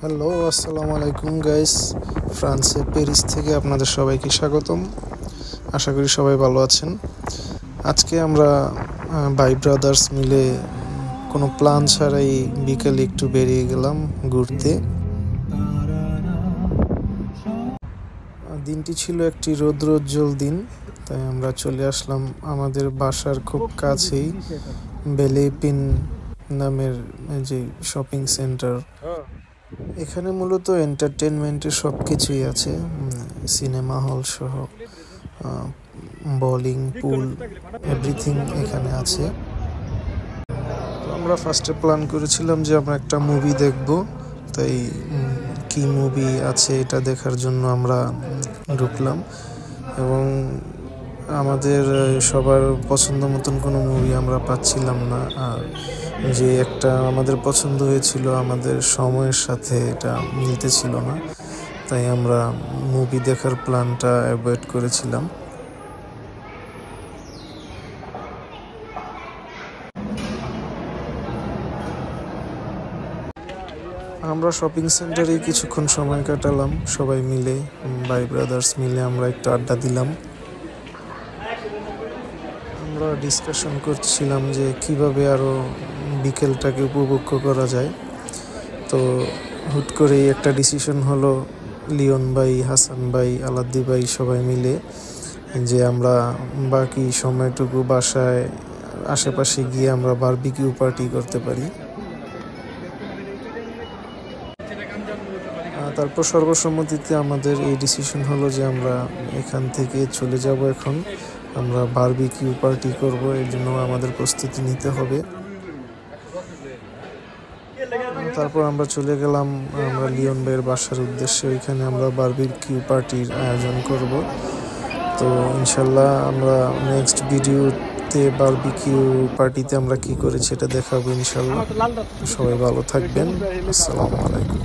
Hello, আসসালামু আলাইকুম guys. ফ্রান্সের প্যারিস থেকে আপনাদের সবাইকে স্বাগতম। আশা করি সবাই ভালো আছেন। আজকে আমরা ভাই ব্রাদার্স মিলে কোনো প্ল্যান ছাড়াই বিকেলে একটু বেরিয়ে গেলাম ঘুরতে। দিনটি ছিল একটি রৌদ্রোজ্জ্বল দিন, তাই আমরা চলে আসলাম আমাদের বাসার খুব কাছেই বেলেপিন নামের যে শপিং সেন্টার। এখানে মূলত এন্টারটেনমেন্টের সব কিছুই আছে, সিনেমা হল সহ বোলিং পুল এভরিথিং এখানে আছে। তো আমরা ফার্স্টে প্ল্যান করেছিলাম যে আমরা একটা মুভি দেখব, তাই কি মুভি আছে এটা দেখার জন্য আমরা ঢুকলাম এবং আমাদের সবার পছন্দ মতন কোনো মুভি আমরা পাচ্ছিলাম না। আর যে একটা আমাদের পছন্দ হয়েছিল আমাদের সময়ের সাথে এটা মিলতেছিল না, তাই আমরা মুভি দেখার প্ল্যানটা অ্যাভয়েড করেছিলাম। আমরা শপিং সেন্টারে কিছুক্ষণ সময় কাটালাম সবাই মিলে, ভাই ব্রাদার্স মিলে আমরা একটু আড্ডা দিলাম। আমরা ডিসকাশন করছিলাম যে কিভাবে আরও বিকেলটাকে উপভোগ করা যায়। তো হুট করেই একটা ডিসিশন হলো লিওন ভাই, হাসান ভাই, আলাদ্দি ভাই সবাই মিলে যে আমরা বাকি সময়টুকু বাসায় আশেপাশে গিয়ে আমরা বারবিকিউ পার্টি করতে পারি। তারপর সর্বসম্মতিতে আমাদের এই ডিসিশন হলো যে আমরা এখান থেকে চলে যাব। এখন আমরা বারবিকিউ পার্টি করব, এর জন্য আমাদের প্রস্তুতি নিতে হবে। তারপর আমরা চলে গেলাম আমরা লিওন ভাইয়ের বাসার উদ্দেশ্যে। ওইখানে আমরা বারবিকিউ পার্টির আয়োজন করব। তো ইনশাল্লাহ আমরা নেক্সট ভিডিওতে বারবিকিউ পার্টিতে আমরা কি করেছি এটা দেখাবো ইনশাল্লাহ। সবাই ভালো থাকবেন। আসসালামু আলাইকুম।